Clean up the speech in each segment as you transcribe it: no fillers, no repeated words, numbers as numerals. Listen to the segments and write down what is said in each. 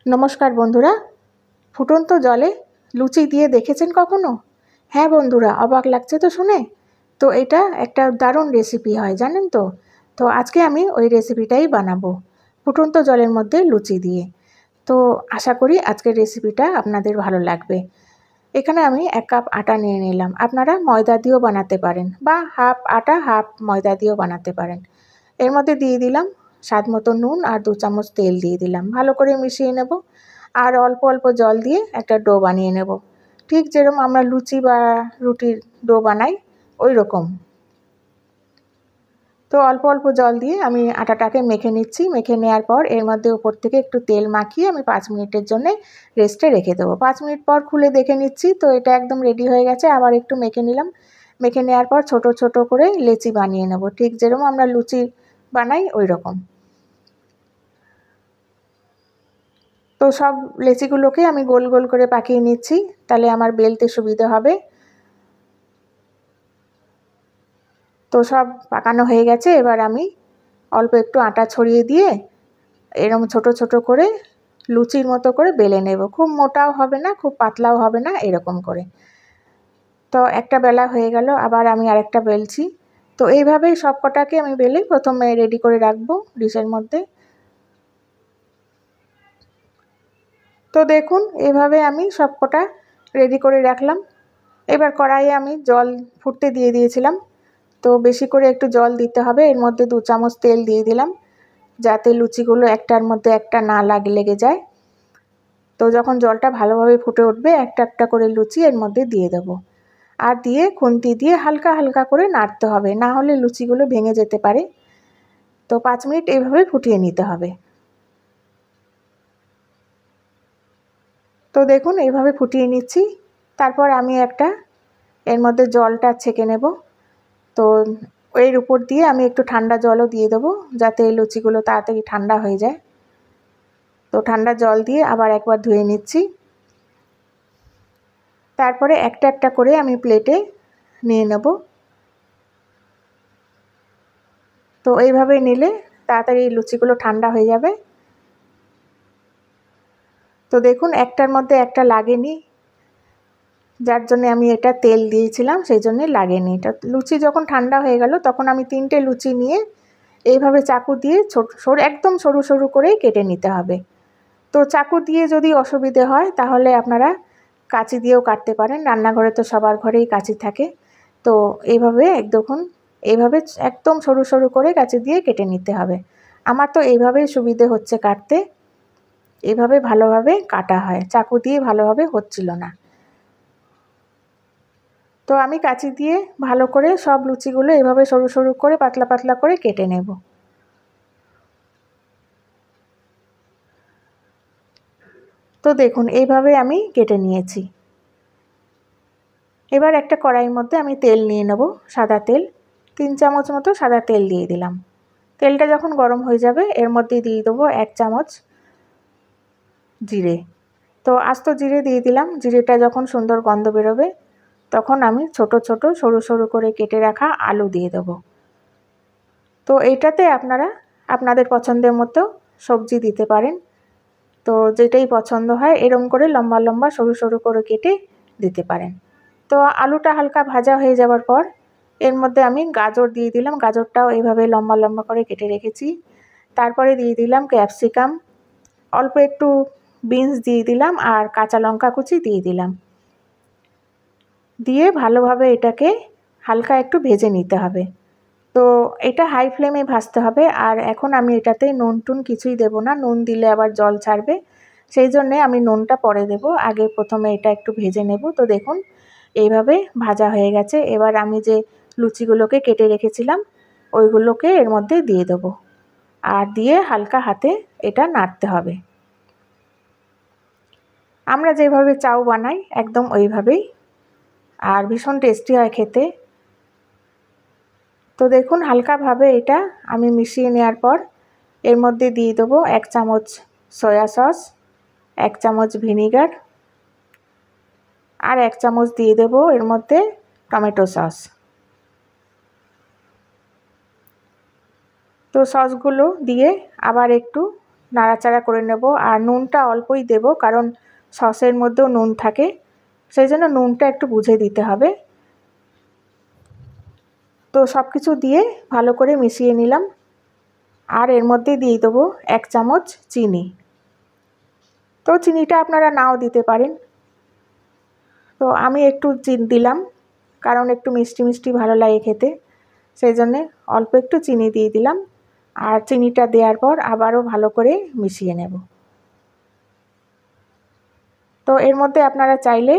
নমস্কার বন্ধুরা, ফুটন্ত জলে লুচি দিয়ে দেখেছেন কখনো? হ্যাঁ বন্ধুরা, অবাক লাগছে তো শুনে। তো এটা একটা দারুণ রেসিপি হয়, জানেন তো? তো আজকে আমি ওই রেসিপিটাই বানাবো, ফুটন্ত জলের মধ্যে লুচি দিয়ে। তো আশা করি আজকের রেসিপিটা আপনাদের ভালো লাগবে। এখানে আমি 1 কাপ আটা নিয়ে নিলাম। আপনারা ময়দা দিয়েও বানাতে পারেন বা হাফ আটা হাফ ময়দা দিয়েও বানাতে পারেন। এর মধ্যে দিয়ে দিলাম স্বাদ মতো নুন আর 2 চামচ তেল দিয়ে দিলাম। ভালো করে মিশিয়ে নেব আর অল্প অল্প জল দিয়ে একটা ডো বানিয়ে নেব, ঠিক যেরকম আমরা লুচি বা রুটির ডো বানাই ওই রকম। তো অল্প অল্প জল দিয়ে আমি আটাটাকে মেখে নিচ্ছি। মেখে নেওয়ার পর এর মধ্যে উপর থেকে একটু তেল মাখিয়ে আমি 5 মিনিটের জন্য রেস্টে রেখে দেবো। 5 মিনিট পর খুলে দেখে নিচ্ছি, তো এটা একদম রেডি হয়ে গেছে। আবার একটু মেখে নিলাম। মেখে নেওয়ার পর ছোট ছোট করে লেচি বানিয়ে নেব, ঠিক যেরকম আমরা লুচি বানাই ওই রকম। তো সব লেচিগুলোকে আমি গোল গোল করে পাকিয়ে নিচ্ছি, তাহলে আমার বেলতে সুবিধা হবে। তো সব পাকানো হয়ে গেছে। এবার আমি অল্প একটু আটা ছড়িয়ে দিয়ে এরকম ছোট ছোট করে লুচির মতো করে বেলে নেব। খুব মোটাও হবে না, খুব পাতলাও হবে না, এরকম করে। তো একটা বেলা হয়ে গেল, আবার আমি আরেকটা বেলছি। তো এইভাবেই সব কটাকে আমি বেলে প্রথমে রেডি করে রাখবো ডিশের মধ্যে। তো দেখুন এইভাবে আমি সব কটা রেডি করে রাখলাম। এবার কড়াইয়ে আমি জল ফুটতে দিয়ে দিয়েছিলাম। তো বেশি করে একটু জল দিতে হবে। এর মধ্যে 2 চামচ তেল দিয়ে দিলাম, যাতে লুচিগুলো একটার মধ্যে একটা না লেগে যায়। তো যখন জলটা ভালোভাবে ফুটে উঠবে, একটা একটা করে লুচি এর মধ্যে দিয়ে দেবো। আর দিয়ে খুন্তি দিয়ে হালকা হালকা করে নাড়তে হবে, না হলে লুচিগুলো ভেঙে যেতে পারে। তো 5 মিনিট এইভাবে ফুটিয়ে নিতে হবে। তো দেখুন এইভাবে ফুটিয়ে নিচ্ছি। তারপর আমি একটা এর মধ্যে জলটা ছেঁকে নেব। তো এর উপর দিয়ে আমি একটু ঠান্ডা জলও দিয়ে দেবো, যাতে এই লুচিগুলো তাড়াতাড়ি ঠান্ডা হয়ে যায়। তো ঠান্ডা জল দিয়ে আবার একবার ধুয়ে নিচ্ছি। তারপরে একটা একটা করে আমি প্লেটে নিয়ে নেব। তো এইভাবে নিলে তাড়াতাড়ি লুচিগুলো ঠান্ডা হয়ে যাবে। তো দেখুন একটার মধ্যে একটা লাগেনি, যার জন্য আমি এটা তেল দিয়েছিলাম, সেই জন্যে লাগেনি। এটা লুচি যখন ঠান্ডা হয়ে গেল, তখন আমি 3টে লুচি নিয়ে এইভাবে চাকু দিয়ে একদম সরু সরু করেই কেটে নিতে হবে। তো চাকু দিয়ে যদি অসুবিধে হয়, তাহলে আপনারা কাঁচি দিয়েও কাটতে পারেন। রান্নাঘরে তো সবার ঘরেই কাঁচি থাকে। তো এইভাবে দেখুন, এইভাবে একদম সরু সরু করে কাঁচি দিয়ে কেটে নিতে হবে। আমার তো এইভাবেই সুবিধে হচ্ছে কাটতে। এইভাবে ভালোভাবে কাটা হয়, চাকু দিয়ে ভালোভাবে হচ্ছিল না। তো আমি কাঁচি দিয়ে ভালো করে সব লুচিগুলো এভাবে সরু সরু করে পাতলা পাতলা করে কেটে নেব। তো দেখুন এইভাবে আমি কেটে নিয়েছি। এবার একটা কড়াইয়ের মধ্যে আমি তেল নিয়ে নেব, সাদা তেল। 3 চামচ মতো সাদা তেল দিয়ে দিলাম। তেলটা যখন গরম হয়ে যাবে, এর মধ্যে দিয়ে দেবো 1 চামচ জিরে। তো আস্ত জিরে দিয়ে দিলাম। জিরেটা যখন সুন্দর গন্ধ বেরোবে, তখন আমি ছোট ছোট সরু সরু করে কেটে রাখা আলু দিয়ে দেবো। তো এইটাতে আপনারা আপনাদের পছন্দের মতো সবজি দিতে পারেন। তো যেটাই পছন্দ হয় এরকম করে লম্বা লম্বা সরু সরু করে কেটে দিতে পারেন। তো আলুটা হালকা ভাজা হয়ে যাওয়ার পর এর মধ্যে আমি গাজর দিয়ে দিলাম। গাজরটাও এইভাবে লম্বা লম্বা করে কেটে রেখেছি। তারপরে দিয়ে দিলাম ক্যাপসিকাম, অল্প একটু বিনস দিয়ে দিলাম আর কাঁচা লঙ্কা কুচি দিয়ে দিলাম। দিয়ে ভালোভাবে এটাকে হালকা একটু ভেজে নিতে হবে। তো এটা হাই ফ্লেমে ভাজতে হবে। আর এখন আমি এটাতে নুন টুন কিছুই দেব না, নুন দিলে আবার জল ছাড়বে। সেই জন্যে আমি নুনটা পরে দেব, আগে প্রথমে এটা একটু ভেজে নেব। তো দেখুন এইভাবে ভাজা হয়ে গেছে। এবার আমি যে লুচিগুলোকে কেটে রেখেছিলাম ওইগুলোকে এর মধ্যে দিয়ে দেবো, আর দিয়ে হালকা হাতে এটা নাড়তে হবে। আমরা যেভাবে চাউ বানাই একদম ওইভাবেই, আর ভীষণ টেস্টি হয় খেতে। তো দেখুন হালকাভাবে এটা আমি মিশিয়ে নেওয়ার পর এর মধ্যে দিয়ে দেবো 1 চামচ সয়া সস, 1 চামচ ভিনিগার আর 1 চামচ দিয়ে দেবো এর মধ্যে টমেটো সস। তো সসগুলো দিয়ে আবার একটু নাড়াচাড়া করে নেব। আর নুনটা অল্পই দেব, কারণ সসের মধ্যেও নুন থাকে, সেই জন্য নুনটা একটু বুঝে দিতে হবে। তো সব কিছু দিয়ে ভালো করে মিশিয়ে নিলাম। আর এর মধ্যে দিয়ে দেবো 1 চামচ চিনি। তো চিনিটা আপনারা নাও দিতে পারেন, তো আমি একটু দিলাম, কারণ একটু মিষ্টি মিষ্টি ভালো লাগে খেতে, সেই জন্যে অল্প একটু চিনি দিয়ে দিলাম। আর চিনিটা দেওয়ার পর আবারও ভালো করে মিশিয়ে নেব। তো এর মধ্যে আপনারা চাইলে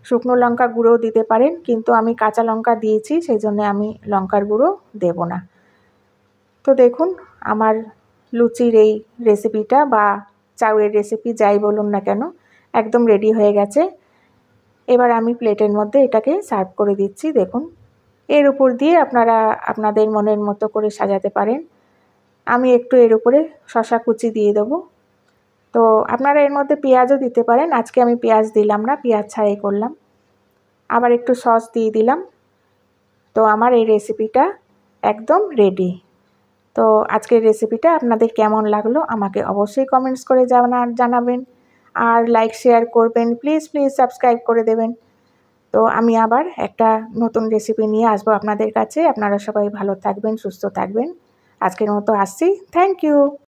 শুকনো লঙ্কা গুঁড়োও দিতে পারেন, কিন্তু আমি কাঁচা লঙ্কা দিয়েছি, সেই জন্য আমি লঙ্কার গুঁড়ো দেব না। তো দেখুন আমার লুচির এই রেসিপিটা বা চাউয়ের রেসিপি যাই বলুন না কেন, একদম রেডি হয়ে গেছে। এবার আমি প্লেটের মধ্যে এটাকে সার্ভ করে দিচ্ছি। দেখুন, এর উপর দিয়ে আপনারা আপনাদের মনের মতো করে সাজাতে পারেন। আমি একটু এর উপরে শসা কুচি দিয়ে দেবো। তো আপনারা এর মধ্যে পেঁয়াজও দিতে পারেন, আজকে আমি পেঁয়াজ দিলাম না, পেঁয়াজ ছাড়াই করলাম। আবার একটু সস দিয়ে দিলাম। তো আমার এই রেসিপিটা একদম রেডি। তো আজকের রেসিপিটা আপনাদের কেমন লাগলো আমাকে অবশ্যই কমেন্টস করে জানাবেন। আর লাইক শেয়ার করবেন, প্লিজ সাবস্ক্রাইব করে দেবেন। তো আমি আবার একটা নতুন রেসিপি নিয়ে আসবো আপনাদের কাছে। আপনারা সবাই ভালো থাকবেন, সুস্থ থাকবেন। আজকের মতো আসছি। Thank you.